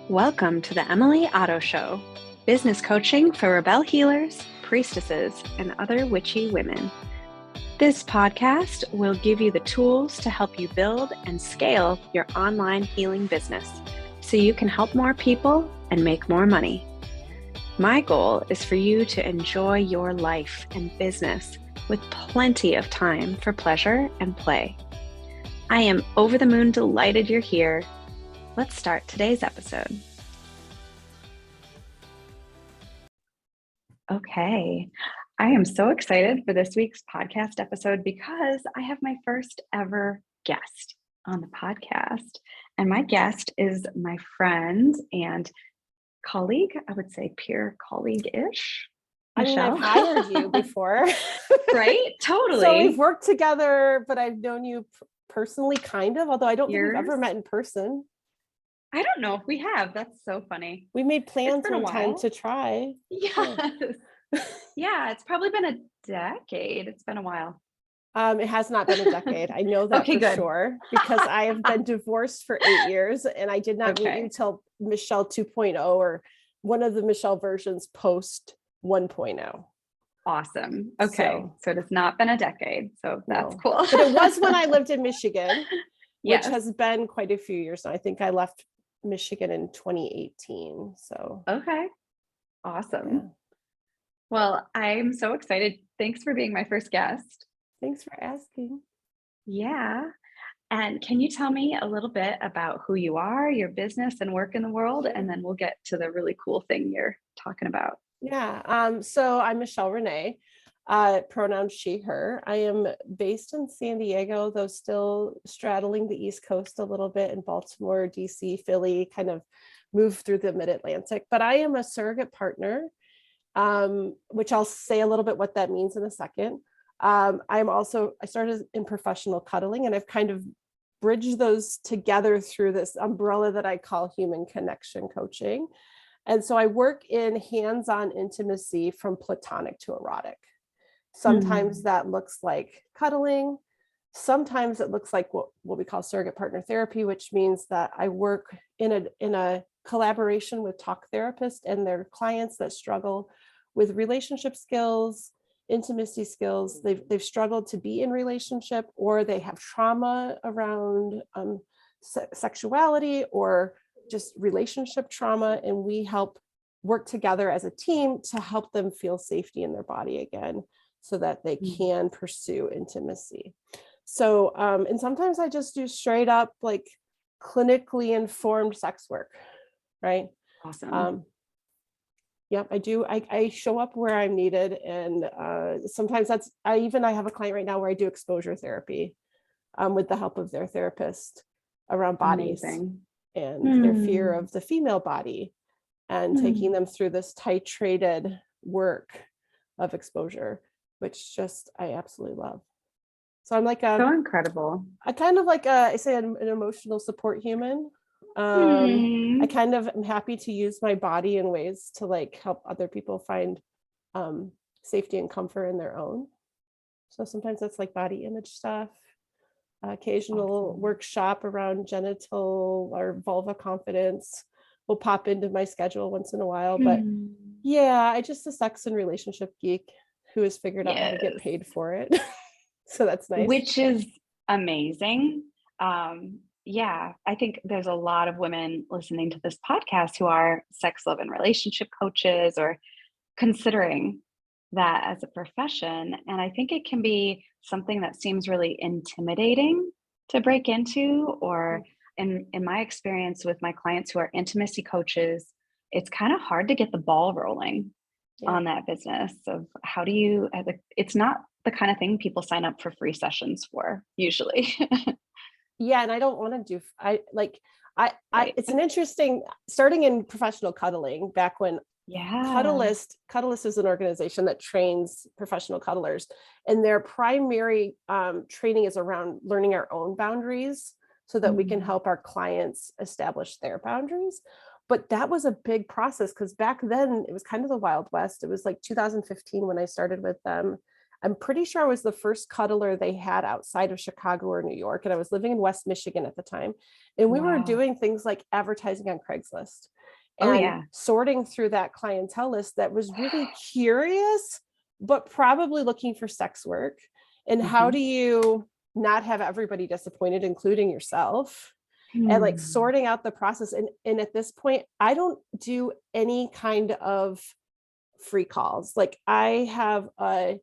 Welcome to the Emily Otto Show, business coaching for rebel healers, priestesses, and other witchy women. This podcast will give you the tools to help you build and scale your online healing business so you can help more people and make more money. My goal is for you to enjoy your life and business with plenty of time for pleasure and play. I am over the moon delighted you're here. Let's start today's episode. Okay, I am so excited for this week's podcast episode because I have my first ever guest on the podcast. And my guest is my friend and colleague, I would say peer colleague-ish. Michelle. I mean, I've hired you before. Right? Totally. So we've worked together, but I've known you personally, kind of, although I don't think we've ever met in person. I don't know if we have. That's so funny. We made plans one time to try. Yes. Yeah, it's probably been a decade. It's been a while. It has not been a decade. I know that for sure because I have been divorced for 8 years and I did not meet you till Michelle 2.0 or one of the Michelle versions post 1.0. Awesome. Okay. So it has not been a decade. So that's cool. But it was when I lived in Michigan, which has been quite a few years now. I think I left Michigan in 2018. So okay. Awesome. Yeah. Well, I'm so excited. Thanks for being my first guest. Thanks for asking. Yeah. And can you tell me a little bit about who you are, your business and work in the world? And then we'll get to the really cool thing you're talking about. Yeah. So I'm Michelle Renee, pronoun she, her. I am based in San Diego, though still straddling the East Coast a little bit in Baltimore, DC, Philly, kind of move through the mid-Atlantic. But I am a surrogate partner, which I'll say a little bit what that means in a second. I started in professional cuddling, and I've kind of bridged those together through this umbrella that I call human connection coaching. And so I work in hands-on intimacy from platonic to erotic. Sometimes that looks like cuddling. Sometimes it looks like what we call surrogate partner therapy, which means that I work in a collaboration with talk therapists and their clients that struggle with relationship skills, intimacy skills. They've struggled to be in relationship, or they have trauma around sexuality or just relationship trauma, and we help work together as a team to help them feel safety in their body again so that they can pursue intimacy. So and sometimes I just do straight up like clinically informed sex work, right? Awesome. Yep, I do. I show up where I'm needed, and sometimes I have a client right now where I do exposure therapy with the help of their therapist around bodies. Amazing. And their fear of the female body, and taking them through this titrated work of exposure, which just I absolutely love. So I'm like so incredible. I kind of like I say an emotional support human. I kind of am happy to use my body in ways to like help other people find safety and comfort in their own. So sometimes that's like body image stuff. Occasional workshop around genital or vulva confidence will pop into my schedule once in a while. But yeah, I just a sex and relationship geek who has figured out how to get paid for it. So that's nice. Which is amazing. Yeah, I think there's a lot of women listening to this podcast who are sex, love, and relationship coaches or considering that as a profession. And I think it can be something that seems really intimidating to break into, or in my experience with my clients who are intimacy coaches, it's kind of hard to get the ball rolling on that business of how do you, it's not the kind of thing people sign up for free sessions for usually. Yeah. And I don't want to do, it's an interesting, starting in professional cuddling back when Cuddlist is an organization that trains professional cuddlers, and their primary training is around learning our own boundaries so that we can help our clients establish their boundaries. But that was a big process because back then it was kind of the Wild West. It was like 2015 when I started with them. I'm pretty sure I was the first cuddler they had outside of Chicago or New York. And I was living in West Michigan at the time. And we were doing things like advertising on Craigslist. Oh and yeah. sorting through that clientele list that was really curious, but probably looking for sex work. And how do you not have everybody disappointed, including yourself? And like sorting out the process. And at this point, I don't do any kind of free calls. Like I have a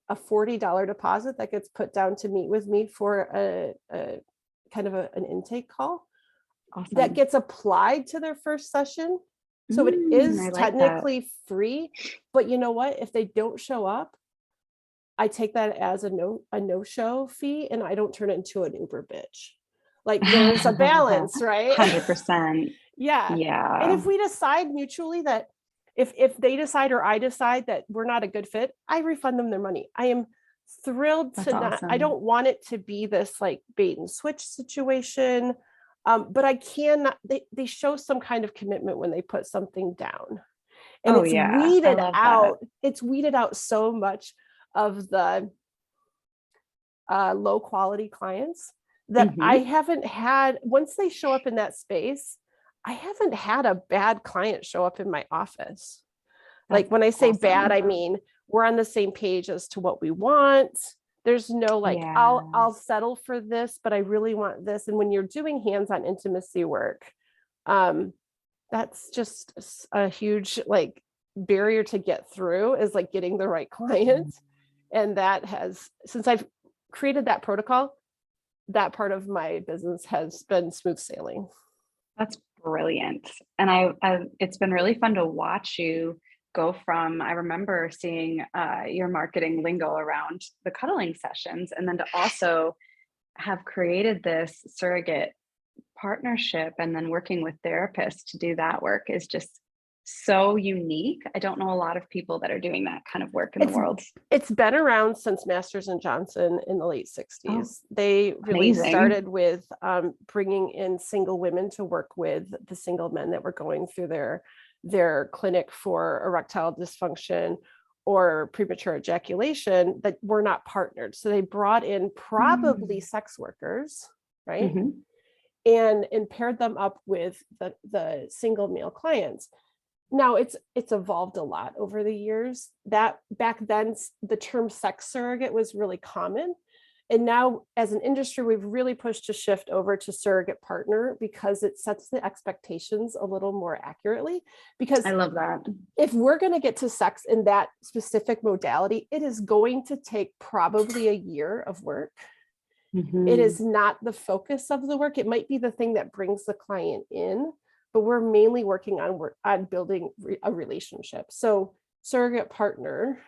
$40 deposit that gets put down to meet with me for a kind of an intake call that Awesome. gets applied to their first session. So it is I like that. technically free, but you know what? If they don't show up, I take that as a no-show fee, and I don't turn it into an Uber bitch. Like there's a balance, right? 100%. Yeah. And Yeah. if we decide mutually that if they decide or I decide that we're not a good fit, I refund them their money. I am thrilled That's to not, I awesome. don't want it to be this like bait and switch situation. But I cannot, they show some kind of commitment when they put something down. And Oh it's yeah. I weeded love that. out, it's weeded out so much of the low quality clients that I haven't had, once they show up in that space, I haven't had a bad client show up in my office. Like That's when I say awesome. bad, I mean, we're on the same page as to what we want. There's no like, I'll Yes. settle for this, but I really want this. And when you're doing hands-on intimacy work, that's just a huge like barrier to get through, is like getting the right client. And that has, since I've created that protocol, that part of my business has been smooth sailing. That's brilliant. And it's been really fun to watch you go from, I remember seeing your marketing lingo around the cuddling sessions, and then to also have created this surrogate partnership and then working with therapists to do that work is just so unique. I don't know a lot of people that are doing that kind of work in the world. It's been around since Masters and Johnson in the late 60s. Oh, They really amazing. started with bringing in single women to work with the single men that were going through their clinic for erectile dysfunction or premature ejaculation that were not partnered. So they brought in probably sex workers, right? And paired them up with the single male clients. Now it's evolved a lot over the years. That back then the term sex surrogate was really common. And now as an industry, we've really pushed to shift over to surrogate partner because it sets the expectations a little more accurately. Because I love that. If we're going to get to sex in that specific modality, it is going to take probably a year of work. It is not the focus of the work. It might be the thing that brings the client in, but we're mainly working on building a relationship. So surrogate partner,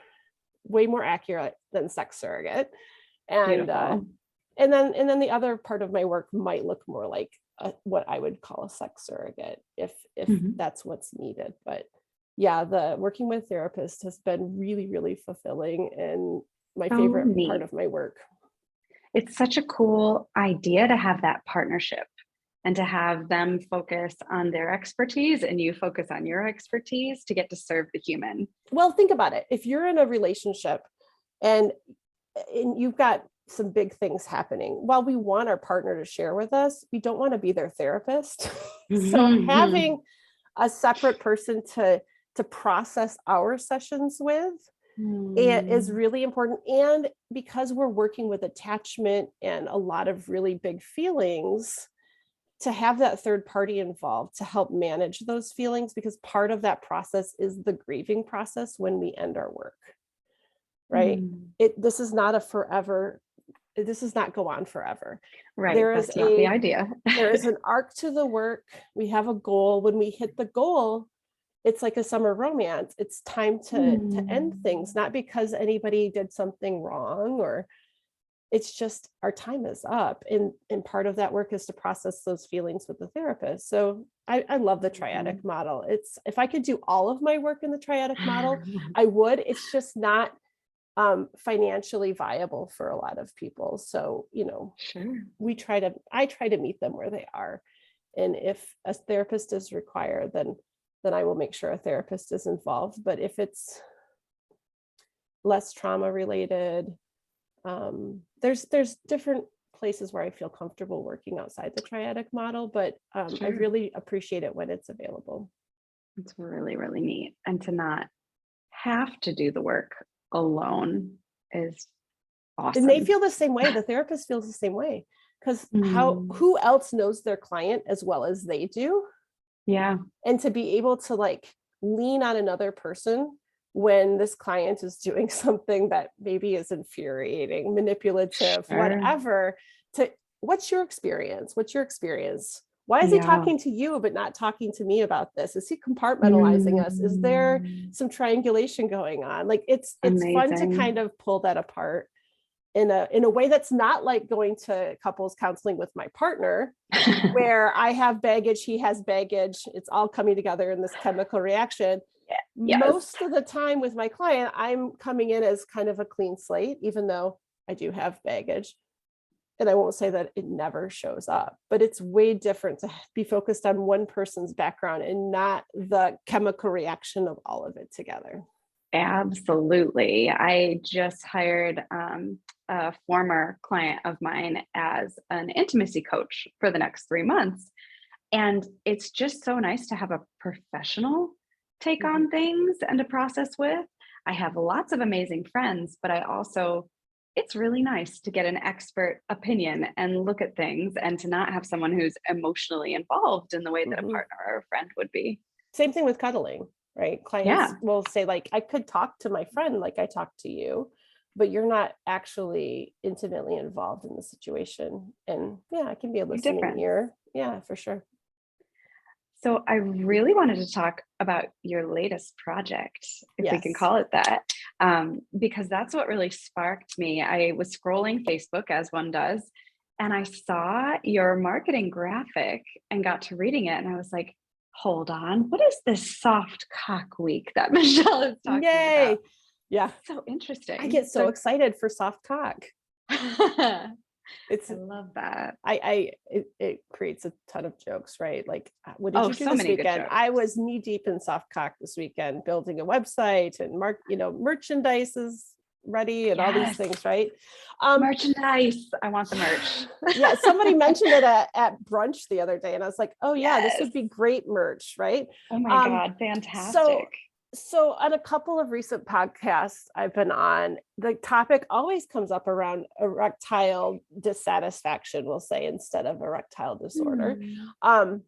way more accurate than sex surrogate. And and then the other part of my work might look more like what I would call a sex surrogate if that's what's needed. But yeah, the working with therapists has been really, really fulfilling and my favorite part of my work. It's such a cool idea to have that partnership and to have them focus on their expertise and you focus on your expertise to get to serve the human. Well, think about it. If you're in a relationship and you've got some big things happening, while we want our partner to share with us, we don't want to be their therapist. So having a separate person to process our sessions with it is really important. And because we're working with attachment and a lot of really big feelings, to have that third party involved to help manage those feelings, because part of that process is the grieving process when we end our work, right? This is not this does not go on forever. Right. There That's is not the idea. There is an arc to the work. We have a goal. When we hit the goal, it's like a summer romance. It's time to end things, not because anybody did something wrong, or it's just our time is up. And part of that work is to process those feelings with the therapist. So I love the triadic model. If I could do all of my work in the triadic model, I would. It's just not financially viable for a lot of people. So, I try to meet them where they are. And if a therapist is required, then I will make sure a therapist is involved. But if it's less trauma related, there's different places where I feel comfortable working outside the triadic model, but I really appreciate it when it's available. It's really, really neat. And to not have to do the work alone is And they awesome. feel the same way. The therapist feels the same way, because Mm, who else knows their client as well as they do? yeah. And to be able to like lean on another person when this client is doing something that maybe is infuriating, manipulative, Sure. whatever, to what's your experience? What's your experience? Why is he Yeah. talking to you but not talking to me about this? Is he compartmentalizing us? Is there Mm, some triangulation going on? Like it's fun to kind amazing. of pull that apart in a way that's not like going to couples counseling with my partner, where I have baggage, he has baggage, it's all coming together in this chemical reaction. Yes. Most of the time with my client, I'm coming in as kind of a clean slate, even though I do have baggage. And I won't say that it never shows up, but it's way different to be focused on one person's background and not the chemical reaction of all of it together. Absolutely. I just hired a former client of mine as an intimacy coach for the next 3 months. And it's just so nice to have a professional take Mhm. on things and to process with. I have lots of amazing friends, but I also, it's really nice to get an expert opinion and look at things and to not have someone who's emotionally involved in the way that a Mhm. partner or a friend would be. Same thing with cuddling, right? Clients Yeah, will say, like, I could talk to my friend like I talk to you, but you're not actually intimately involved in the situation. And yeah, it can be a big listening difference. ear. Yeah, for sure. So I really wanted to talk about your latest project, if we can Yes. call it that, because that's what really sparked me. I was scrolling Facebook as one does, and I saw your marketing graphic and got to reading it, and I was like, "Hold on, what is this soft cock week that Michelle is talking about?" Yay. Yeah. So I interesting. get so excited for soft cock. I It's love that. it creates a ton of jokes, right? Like, what did Oh, you do so this many good weekend? jokes. I was knee deep in soft cock this weekend, building a website and merchandise is ready and all these Yes, things, right? Um, merchandise. I want the merch. yeah, somebody mentioned it at brunch the other day, and I was like, oh yeah, this Yes. would be great merch, right? Oh my Um, God, so fantastic. so on a couple of recent podcasts I've been on, the topic always comes up around erectile dissatisfaction, we'll say, instead of erectile disorder. Hmm. Um,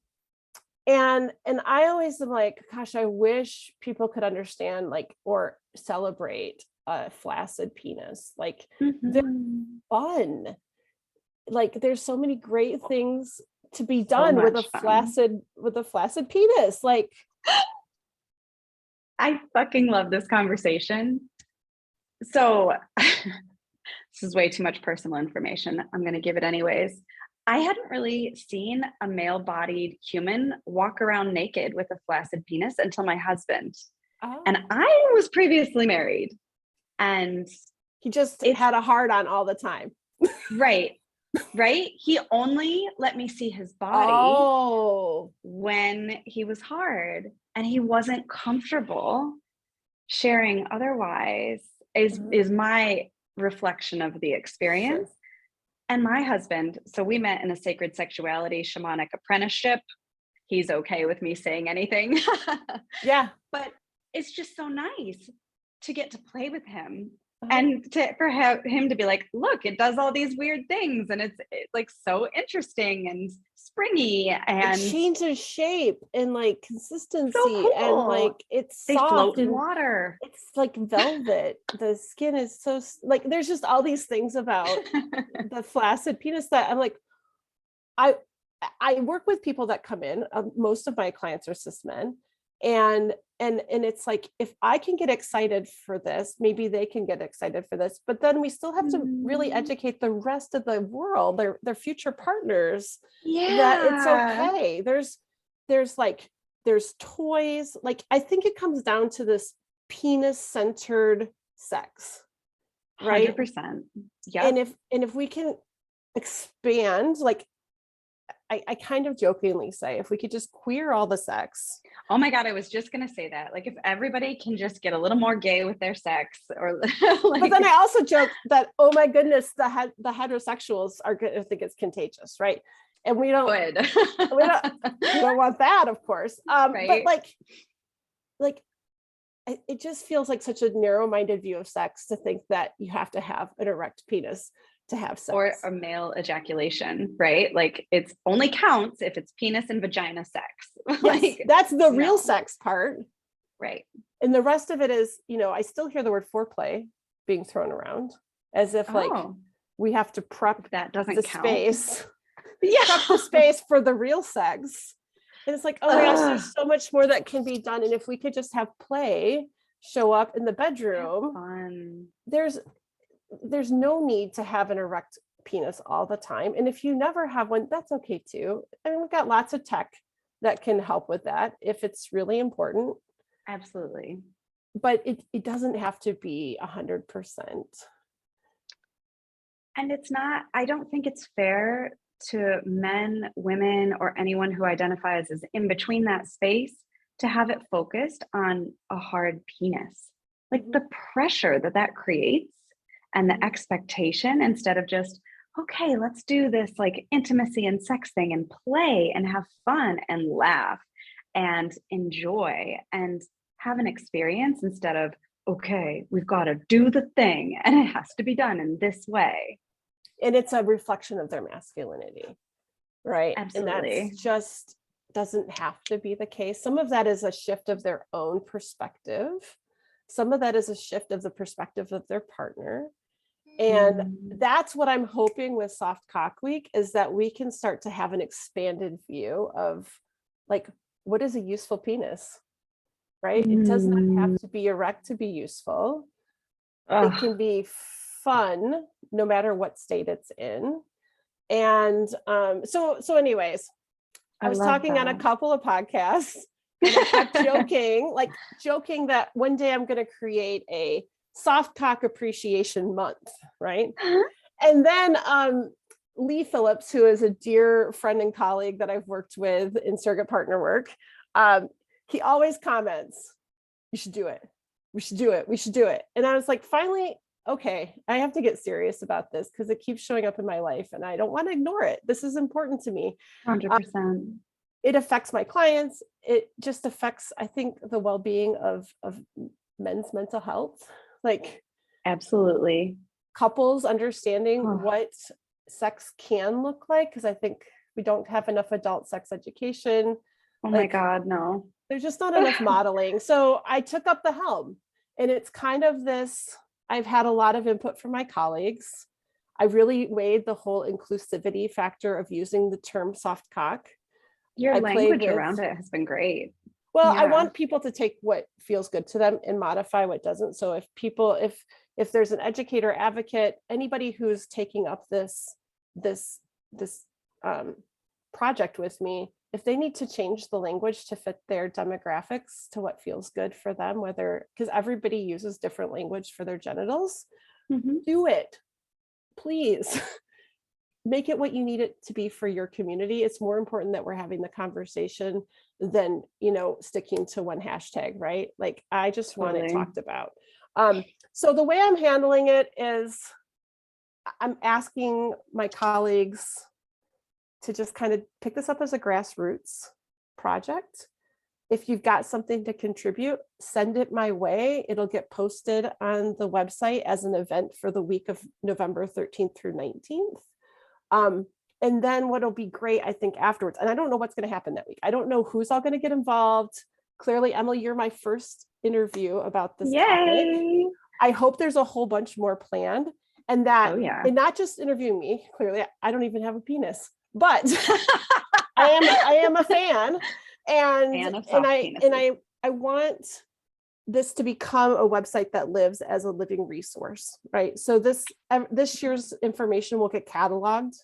and I always am like, gosh, I wish people could understand, like, or celebrate a flaccid penis. Like, they're Mhm. fun. Like, there's so many great things to be So done much fun. with a flaccid penis. Like, I fucking love this conversation. So, this is way too much personal information. I'm going to give it anyways. I hadn't really seen a male bodied human walk around naked with a flaccid penis until my husband. And oh, I was previously married. And he just it's had a hard on all the time. right, right. He only let me see his body Oh, when he was hard and he wasn't comfortable sharing otherwise is my reflection of the sure. experience. And my husband, so we met in a sacred sexuality shamanic apprenticeship. He's okay with me saying anything. Yeah. But it's just so nice to get to play with him Uh-huh. and for him to be like, look, it does all these weird things and it's like so interesting and springy It and changes shape and like so consistency, and cool. like it's They soft float in and water. it's like velvet. The skin is so like, there's just all these things about the flaccid penis that I'm like, I I work with people that come in. Most of my clients are cis men, and it's like, if I can get excited for this, maybe they can get excited for this. But then we still have to really Mm, educate the rest of the world, their future partners, that it's yeah, okay. There's like there's toys. Like, I think it comes down to this penis centered sex, right? 100%. And Yep. if we can expand, like, I kind of jokingly say, if we could just queer all the sex. Oh my God, I was just gonna say that. Like, if everybody can just get a little more gay with their sex, or But then like, I also joke that, oh my goodness, the heterosexuals are going to think it's contagious, right? And good. we don't we don't want that, of course. But Right? like, like, it just feels like such a narrow-minded view of sex to think that you have to have an erect penis to have sex. Or a male ejaculation, right? Like it's only counts if it's penis and vagina sex. Yes, Like, that's the real no. sex part. Right. And the rest of it is, I still hear the word foreplay being thrown around as if like we have to prep that doesn't the count. space. Yeah. Prep the space for the real sex. And it's like, oh my gosh, there's so much more that can be done. And if we could just have play show up in the bedroom, fun. There's no need to have an erect penis all the time. And if you never have one, that's okay too. I mean, we've got lots of tech that can help with that if it's really important. Absolutely. But it doesn't have to be 100%. And it's not, I don't think it's fair to men, women, or anyone who identifies as in between that space to have it focused on a hard penis. Like the pressure that creates and the expectation, instead of just, okay, let's do this like intimacy and sex thing and play and have fun and laugh and enjoy and have an experience, instead of, okay, we've got to do the thing and it has to be done in this way. And it's a reflection of their masculinity, right? Absolutely. And that's just doesn't have to be the case. Some of that is a shift of their own perspective. Some of that is a shift of the perspective of their partner. And that's what I'm hoping with Soft Cock Week, is that we can start to have an expanded view of like, what is a useful penis, right? It does not have to be erect to be useful. It can be fun no matter what state it's in. And so anyways, I was talking on a couple of podcasts and I kept joking that one day I'm going to create a Soft Cock Appreciation Month, right? And then Lee Phillips, who is a dear friend and colleague that I've worked with in surrogate partner work, he always comments, you should do it. We should do it. We should do it. And I was like, finally, okay, I have to get serious about this because it keeps showing up in my life and I don't want to ignore it. This is important to me. 100%. It affects my clients. It just affects, I think, the well-being of men's mental health. Like, absolutely. Couples understanding what sex can look like, because I think we don't have enough adult sex education. Oh my God, no. There's just not enough modeling. So I took up the helm, and it's kind of this, I've had a lot of input from my colleagues. I really weighed the whole inclusivity factor of using the term soft cock. Your language around it has been great. Well, yeah. I want people to take what feels good to them and modify what doesn't. So if there's an educator, advocate, anybody who's taking up this project with me, if they need to change the language to fit their demographics to what feels good for them, because everybody uses different language for their genitals, do it, please. Make it what you need it to be for your community. It's more important that we're having the conversation than, sticking to one hashtag, right? Like, I just want it talked about. So the way I'm handling it is I'm asking my colleagues to just kind of pick this up as a grassroots project. If you've got something to contribute, send it my way. It'll get posted on the website as an event for the week of November 13th through 19th. And then what'll be great, I think, afterwards, and I don't know what's going to happen that week. I don't know who's all going to get involved. Clearly, Emily, you're my first interview about this topic. I hope there's a whole bunch more planned, and that, and not just interviewing me. Clearly, I don't even have a penis, but I am a fan, and I want this to become a website that lives as a living resource, right? So this year's information will get cataloged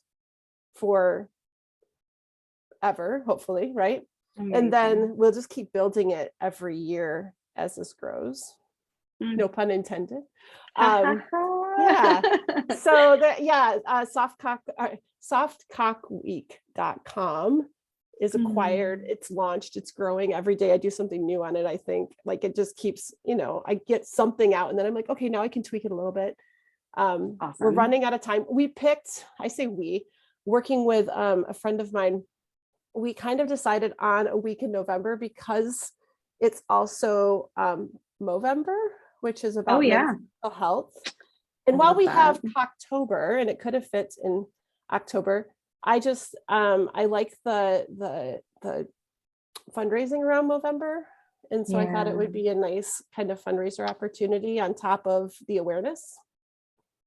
for ever, hopefully, right? Amazing. And then we'll just keep building it every year as this grows. No pun intended. Yeah. So softcockweek.com is acquired. It's launched. It's growing every day. I do something new on it. I think like it just keeps, I get something out and then I'm like, okay, now I can tweak it a little bit. Awesome. We're running out of time. Working with a friend of mine, we kind of decided on a week in November because It's also Movember, which is about mental health. And I while love we that. have October, and it could have fit in October, I just I like the fundraising around Movember. And so I thought it would be a nice kind of fundraiser opportunity on top of the awareness.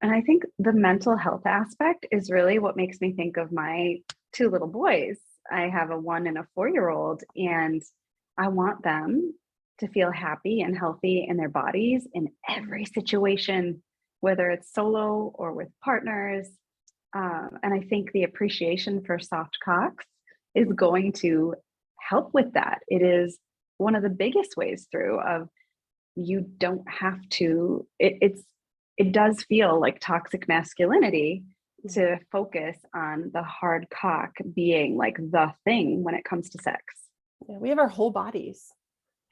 And I think the mental health aspect is really what makes me think of my two little boys. I have a 1 and a 4-year-old, and I want them to feel happy and healthy in their bodies in every situation, whether it's solo or with partners. And I think the appreciation for Soft Cocks is going to help with that. It is one of the biggest ways through of you don't have to, it does feel like toxic masculinity to focus on the hard cock being like the thing when it comes to sex. Yeah, we have our whole bodies.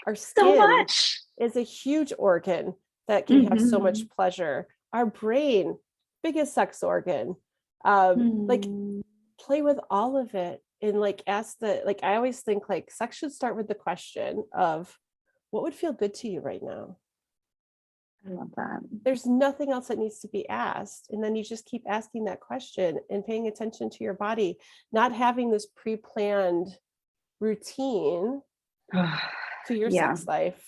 Our skin So much is a huge organ that can have so much pleasure. Our brain, biggest sex organ. Like play with all of it and like ask like I always think like sex should start with the question of what would feel good to you right now. I love that. There's nothing else that needs to be asked. And then you just keep asking that question and paying attention to your body, not having this pre-planned routine to your sex life.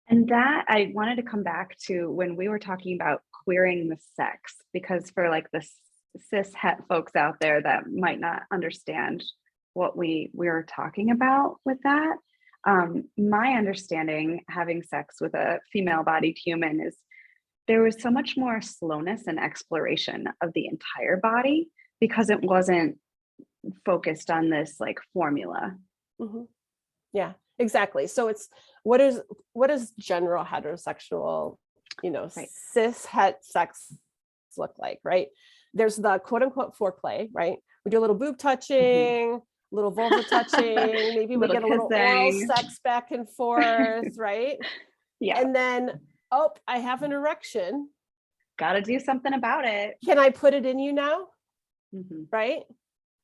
And that I wanted to come back to when we were talking about queering the sex, because for like the cis het folks out there that might not understand what we were talking about with that. My understanding, having sex with a female-bodied human, is there was so much more slowness and exploration of the entire body because it wasn't focused on this like formula. Yeah, exactly. So it's what is general heterosexual, cis het sex look like, right? There's the quote unquote foreplay, right? We do a little boob touching, little vulva touching, maybe we get a little oral sex back and forth, right? Yeah. And then, oh, I have an erection. Got to do something about it. Can I put it in you now? Right?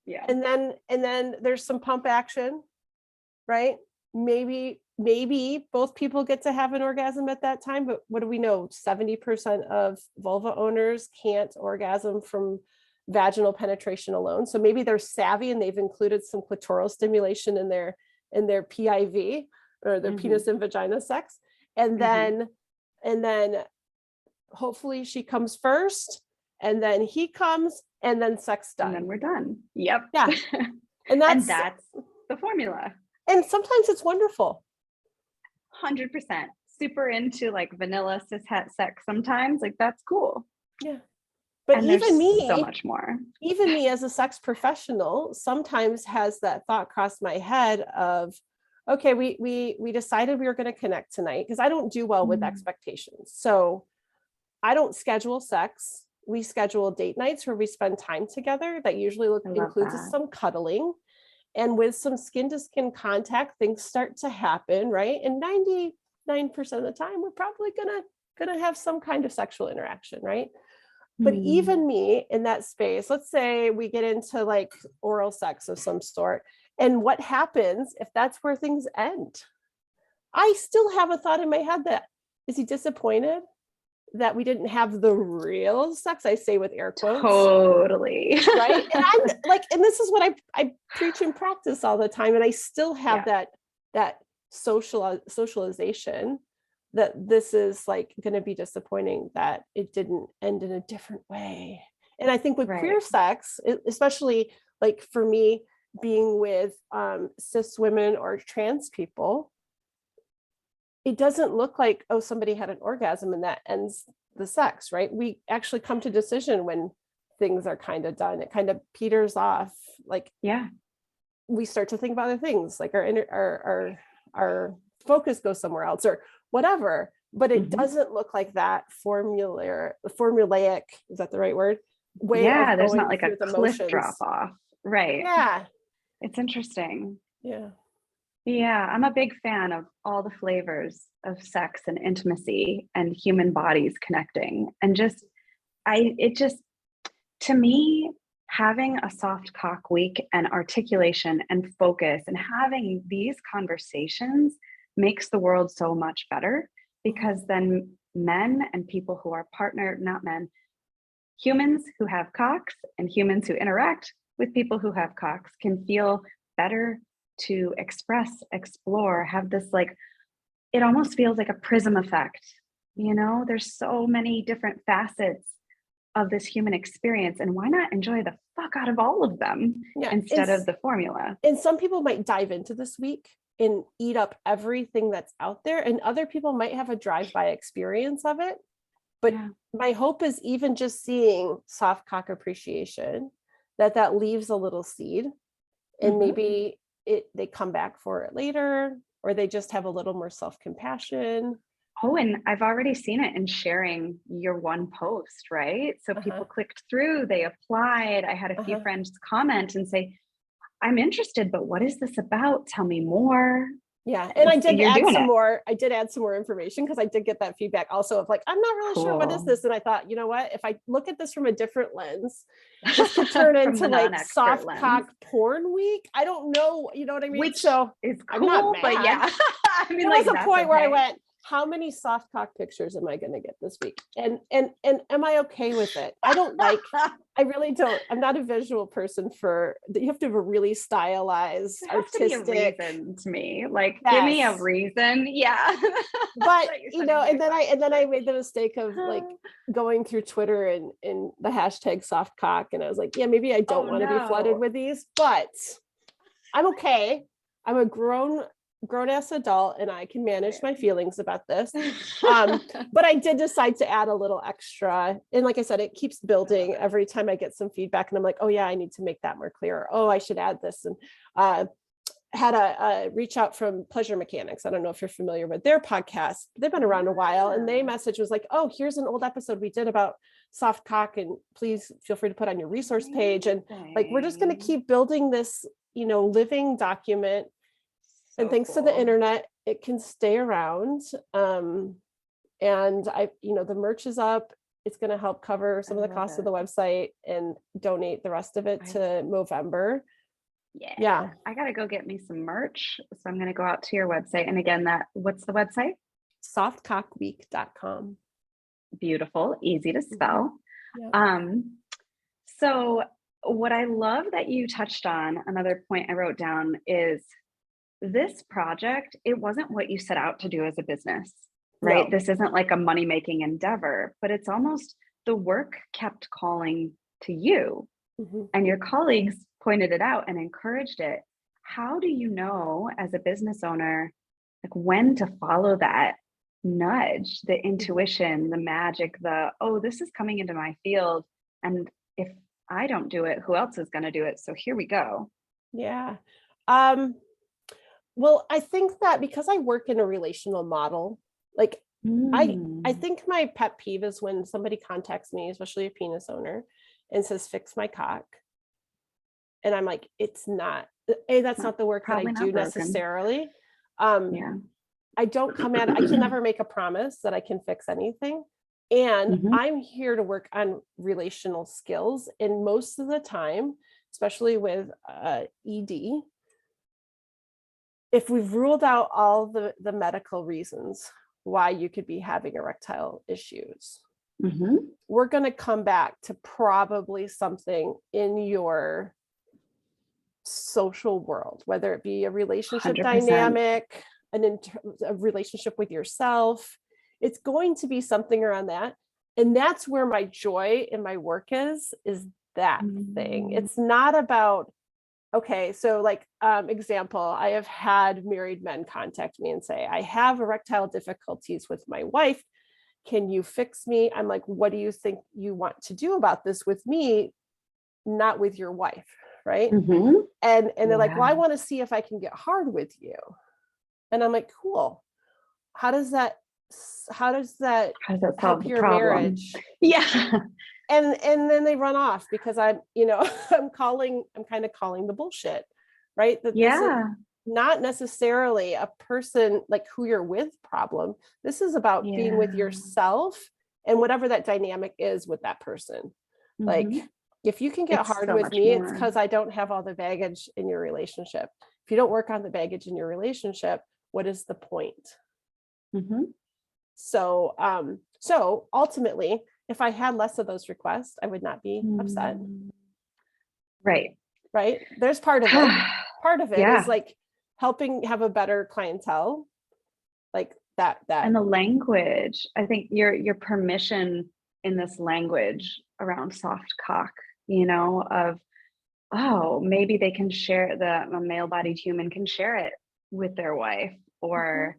Yeah. And then there's some pump action, right? Maybe both people get to have an orgasm at that time, but what do we know? 70% of vulva owners can't orgasm from vaginal penetration alone. So maybe they're savvy and they've included some clitoral stimulation in their PIV or their penis and vagina sex. And then hopefully she comes first and then he comes and then sex done. And then we're done. Yep. Yeah. And that's the formula. And sometimes it's wonderful. 100%. Super into like vanilla cis het sex sometimes. Like that's cool. Yeah. But and even me, so much more. Even me as a sex professional sometimes has that thought cross my head of, okay, we decided we were going to connect tonight, because I don't do well with expectations. So I don't schedule sex. We schedule date nights where we spend time together. That usually includes some cuddling. And with some skin to skin contact, things start to happen, right? And 99% of the time, we're probably gonna have some kind of sexual interaction, right? But even me in that space, let's say we get into like oral sex of some sort, and what happens if that's where things end? I still have a thought in my head that, is he disappointed that we didn't have the real sex? I say with air quotes. Totally. Right. And I'm like, and this is what I preach and practice all the time. And I still have that socialization that this is like going to be disappointing that it didn't end in a different way. And I think with queer sex, especially like for me being with cis women or trans people, it doesn't look like, oh, somebody had an orgasm and that ends the sex, right? We actually come to decision when things are kind of done. It kind of peters off. Like, we start to think about other things, like our focus goes somewhere else or whatever. But it doesn't look like that formulaic, is that the right word? Way of there's going not like a cliff drop off. Right. Yeah. It's interesting. Yeah. Yeah, I'm a big fan of all the flavors of sex and intimacy and human bodies connecting. And to me, having a soft cock week and articulation and focus and having these conversations makes the world so much better, because then men and people who are not men, humans who have cocks and humans who interact with people who have cocks can feel better to express, explore, have this like, it almost feels like a prism effect. There's so many different facets of this human experience, and why not enjoy the fuck out of all of them instead of the formula? And some people might dive into this week and eat up everything that's out there, and other people might have a drive-by experience of it. But my hope is, even just seeing soft cock appreciation, that leaves a little seed, and maybe they come back for it later, or they just have a little more self-compassion. Oh, and I've already seen it in sharing your one post, right? So people clicked through, they applied. I had a few friends comment and say, I'm interested, but what is this about? Tell me more. Yeah. And I did add some more information, because I did get that feedback also of like, I'm not really sure what is this. And I thought, you know what, if I look at this from a different lens, this could turn into like soft cock porn week. I don't know. You know what I mean? Which so is cool, I'm not mad. But yeah. I mean, there was a point where I went, how many soft cock pictures am I going to get this week? And am I okay with it? I really don't. I'm not a visual person. You have to have a really stylized, artistic reason to me. Like, give me a reason. Yeah. But and then I made the mistake of like going through Twitter and the hashtag soft cock, and I was like, yeah, maybe I don't want to be flooded with these, but I'm okay. I'm a grown-ass adult, and I can manage my feelings about this. But I did decide to add a little extra, and like I said, it keeps building every time I get some feedback, and I'm like, oh yeah, I need to make that more clear. Oh, I should add this. And had a reach out from Pleasure Mechanics. I don't know if you're familiar with their podcast. They've been around a while, and their message was like, oh, here's an old episode we did about soft cock, and please feel free to put on your resource page. And like, we're just going to keep building this, living document. And thanks to the internet, it can stay around. And the merch is up. It's going to help cover some of the costs of the website and donate the rest of it to Movember. Yeah. I got to go get me some merch. So I'm going to go out to your website. And again, what's the website? softcockweek.com. Beautiful. Easy to spell. Yeah. So what I love that you touched on, another point I wrote down, is this project, it wasn't what you set out to do as a business, right? No. This isn't like a money-making endeavor, but it's almost the work kept calling to you. And your colleagues pointed it out and encouraged it. How do you know as a business owner, like when to follow that nudge, the intuition, the magic, this is coming into my field. And if I don't do it, who else is going to do it? So here we go. Yeah. Well, I think that because I work in a relational model, like I think my pet peeve is when somebody contacts me, especially a penis owner, and says, fix my cock. And I'm like, that's not the work that I do necessarily. I don't come at it. I can never make a promise that I can fix anything. And I'm here to work on relational skills. And most of the time, especially with ED, if we've ruled out all the medical reasons why you could be having erectile issues, we're going to come back to probably something in your social world, whether it be a relationship 100%. Dynamic, a relationship with yourself. It's going to be something around that. And that's where my joy in my work is that thing. It's not about, okay, so like example, I have had married men contact me and say, I have erectile difficulties with my wife. Can you fix me? I'm like, what do you think you want to do about this with me, not with your wife, right? And they're like, well, I want to see if I can get hard with you. And I'm like, cool. How does that help your marriage? Yeah. And then they run off because I'm kind of calling the bullshit, right? That this is not necessarily a person like who you're with problem. This is about being with yourself and whatever that dynamic is with that person. Like, If you can get It's hard so with much me, it's more. because I don't have all the baggage in your relationship. If you don't work on the baggage in your relationship, what is the point? Mhm. So ultimately, if I had less of those requests, I would not be upset, Mm. Right. right? There's part of it. Part of it is Yeah. like helping have a better clientele, like that. And the language, I think your permission in this language around soft cock, of, oh, maybe they can share a male-bodied human can share it with their wife, Mhm. or,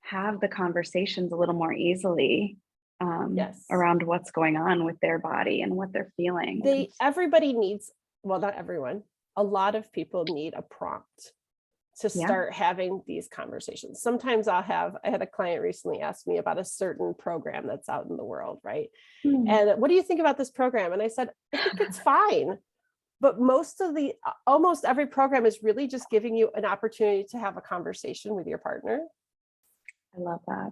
have the conversations a little more easily, Yes. around what's going on with their body and what they're feeling. Everybody needs, well, not everyone, a lot of people need a prompt to Yeah. start having these conversations. Sometimes I had a client recently ask me about a certain program that's out in the world, right? Hmm. And what do you think about this program? And I said, I think it's fine. But almost every program is really just giving you an opportunity to have a conversation with your partner. I love that.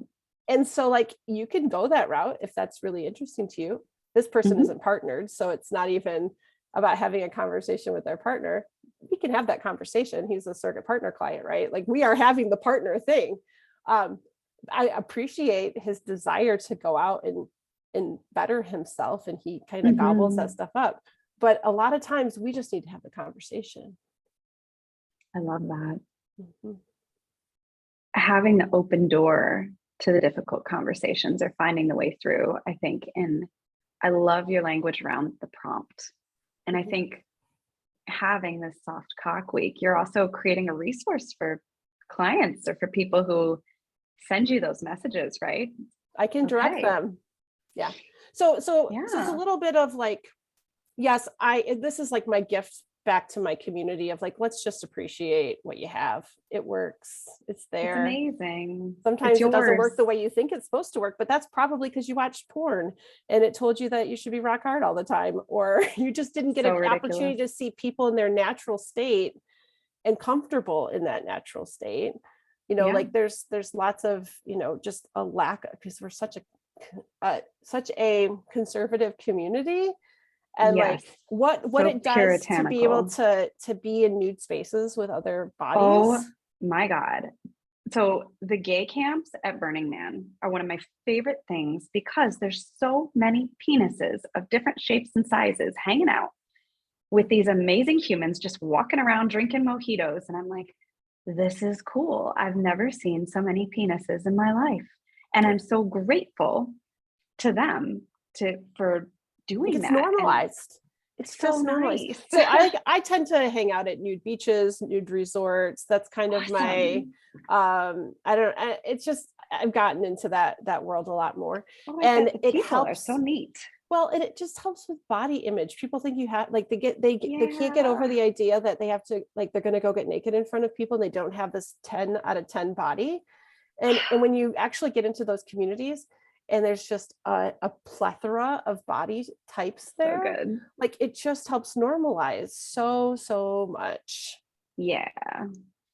And so like you can go that route if that's really interesting to you. This person Mhm. isn't partnered, so it's not even about having a conversation with their partner. We can have that conversation. He's a surrogate partner client, right? Like we are having the partner thing. Um, I appreciate his desire to go out and better himself, and he kind of gobbles that Mhm. stuff up. But a lot of times we just need to have the conversation. I love that. Mhm. Having the open door to the difficult conversations or finding the way through, I think. And I love your language around the prompt. And I Mhm. think having this soft cock week, you're also creating a resource for clients or for people who send you those messages, right? I can direct Okay. them. Yeah. So it's a Yeah. little bit of like, yes, this is like my gift back to my community of like, let's just appreciate what you have. It works. It's It's there. amazing. It's Sometimes it doesn't yours. work the way you think it's supposed to work, but that's probably because you watched porn and it told you that you should be rock hard all the time, or you just didn't get So an ridiculous. opportunity to see people in their natural state and comfortable in that natural state. Yeah. Like there's lots of, just a lack, because we're such a conservative community, and Yes. like what So it does to be able puritanical. to be in nude spaces with other Oh bodies. my God. So the gay camps at Burning Man are one of my favorite things because there's so many penises of different shapes and sizes hanging out with these amazing humans just walking around drinking mojitos. And I'm like, this is cool. I've never seen so many penises in my life. And I'm so grateful to them for Like doing it's that. And normalized. It's it's so just normalized. nice. So I tend to hang out at nude beaches, nude resorts. That's kind of my Awesome. I don't it's just I've gotten into that world a lot more. Oh, I And bet the it people are so helps. neat. Well, and it just helps with body image. People think you have like they can't get over Yeah. the idea that they have to, like, they're going to go get naked in front of people and they don't have this 10 out of 10 body. And when you actually get into those communities and there's just a plethora of body types So there, good. like it just helps normalize so much. Yeah.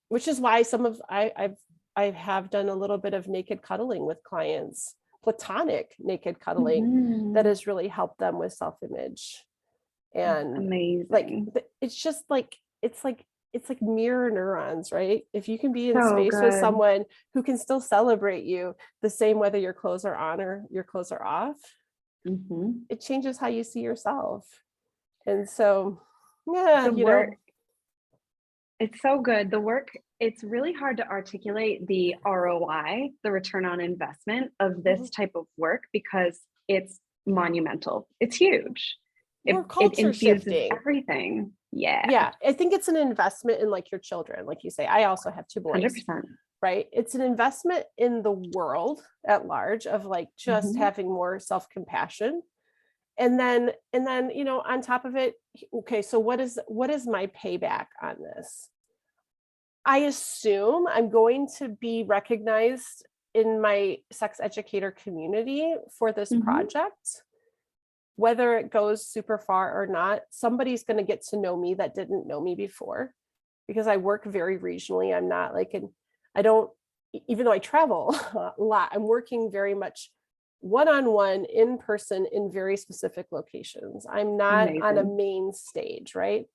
Which is why I have done a little bit of naked cuddling with clients, platonic naked cuddling, that Mhm. has really helped them with self-image. That's And like amazing. it's just like it's like mirror neurons, right? If you can be in So space with good. someone who can still celebrate you the same whether your clothes are on or your clothes are off, Mhm. it changes how you see yourself. And so, yeah, The work, it's so good. The work, it's really hard to articulate the ROI, the return on investment of mhm. this type of work because it's monumental. It's huge. We're It culture infuses shifting. everything. Yeah. Yeah, I think it's an investment in like your children. Like you say, I also have two boys, 100%. right? It's an investment in the world at large of like just Mhm. having more self-compassion. And then, on top of it, okay, so what is my payback on this? I assume I'm going to be recognized in my sex educator community for this Mhm. project. Whether it goes super far or not, somebody's going to get to know me that didn't know me before, because I work very regionally. I'm not like I don't, even though I travel a lot, I'm working very much one-on-one in person in very specific locations. I'm not on a Amazing. main stage, right?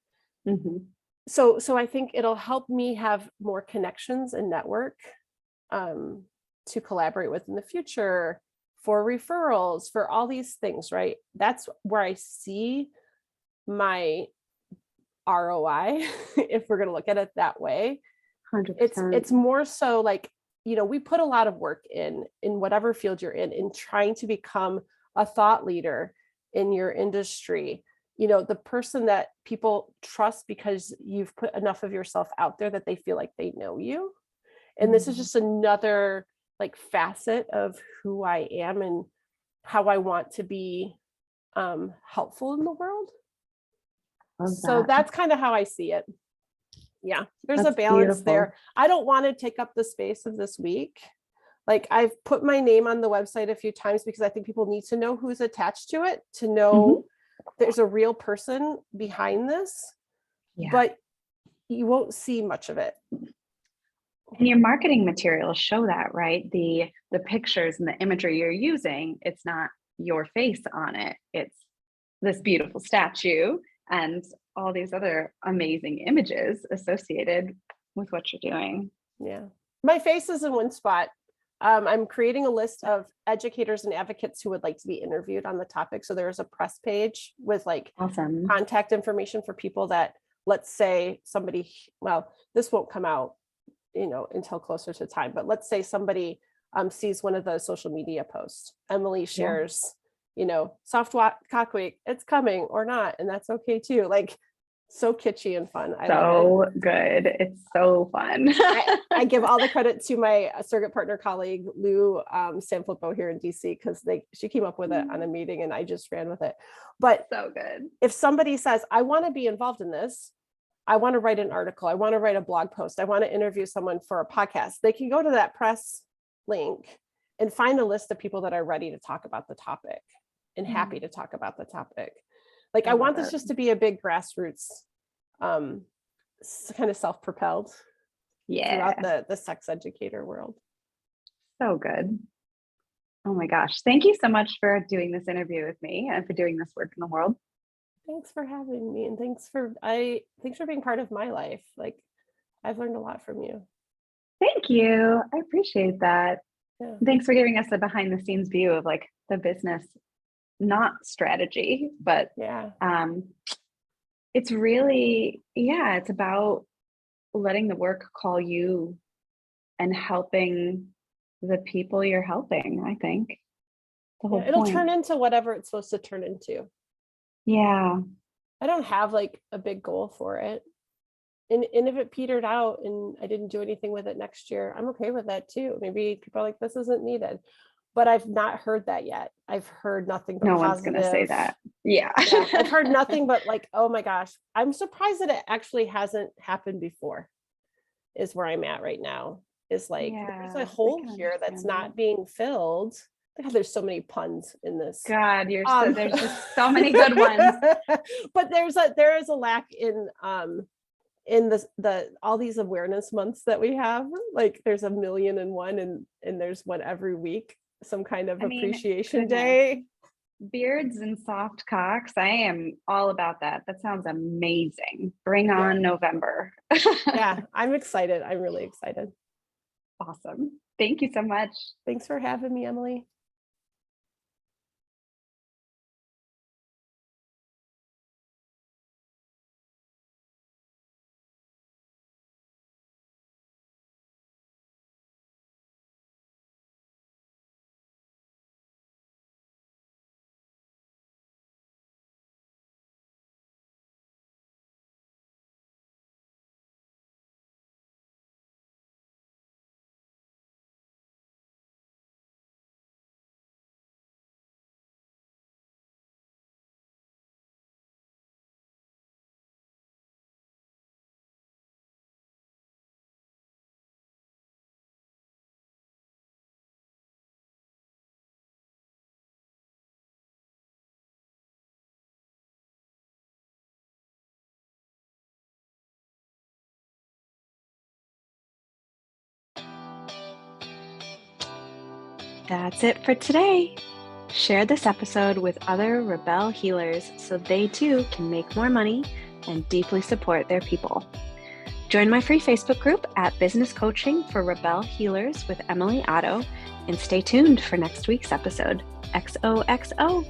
Mhm. So I think it'll help me have more connections and network to collaborate with in the future, for referrals, for all these things, right? That's where I see my ROI, if we're going to look at it that way. 100%. It's more so like, we put a lot of work in whatever field you're in trying to become a thought leader in your industry. The person that people trust because you've put enough of yourself out there that they feel like they know you. And this is just another like facet of who I am and how I want to be helpful in the world. Love So that. that's kind of how I see it. Yeah, there's That's a balance beautiful. there. I don't want to take up the space of this week. Like, I've put my name on the website a few times because I think people need to know who's attached to it, to know there's a real person behind this, but you won't see much of it. And your marketing materials show that, right? The pictures and the imagery you're using, it's not your face on it. It's this beautiful statue and all these other amazing images associated with what you're doing. Yeah. My face is in one spot. I'm creating a list of educators and advocates who would like to be interviewed on the topic. So there's a press page with like Awesome. contact information for people that, let's say somebody, well, this won't come out, until closer to time, but let's say somebody sees one of the social media posts. Emily shares, Soft Cock Week, it's coming or not. And that's okay too. Like, so kitschy and fun. I love it. Good. It's so fun. I give all the credit to my surrogate partner colleague, Lou Sanfilippo here in DC, because she came up with it on a meeting and I just ran with it. But so good. If somebody says, I want to be involved in this, I want to write an article, I want to write a blog post, I want to interview someone for a podcast, they can go to that press link and find a list of people that are ready to talk about the topic and happy to talk about the topic. Like, I want this just to be a big grassroots, kind of self-propelled throughout the sex educator world. So good. Oh my gosh. Thank you so much for doing this interview with me and for doing this work in the world. Thanks for having me. And thanks for being part of my life. Like, I've learned a lot from you. Thank you. I appreciate that. Yeah. Thanks for giving us a behind the scenes view of like the business, not strategy, but it's really, it's about letting the work call you and helping the people you're helping, I think. It'll turn into whatever it's supposed to turn into. Yeah. I don't have like a big goal for it. And if it petered out and I didn't do anything with it next year, I'm okay with that too. Maybe people are like, this isn't needed. But I've not heard that yet. I've heard nothing but positive. No one's going to say that. Yeah. I've heard nothing but like, oh my gosh, I'm surprised that it actually hasn't happened before, is where I'm at right now. Is like, there's a hole here that's not being filled. God, there's so many puns in this. God, there's just so many good ones. But there is a lack in the all these awareness months that we have. Like, there's 1,000,001 and there's one every week, some kind of appreciation day. Beards and soft cocks. I am all about that. That sounds amazing. Bring on November. Yeah, I'm excited. I'm really excited. Awesome. Thank you so much. Thanks for having me, Emily. That's it for today. Share this episode with other Rebel healers so they too can make more money and deeply support their people. Join my free Facebook group at Business Coaching for Rebel Healers with Emily Otto, and stay tuned for next week's episode. XOXO.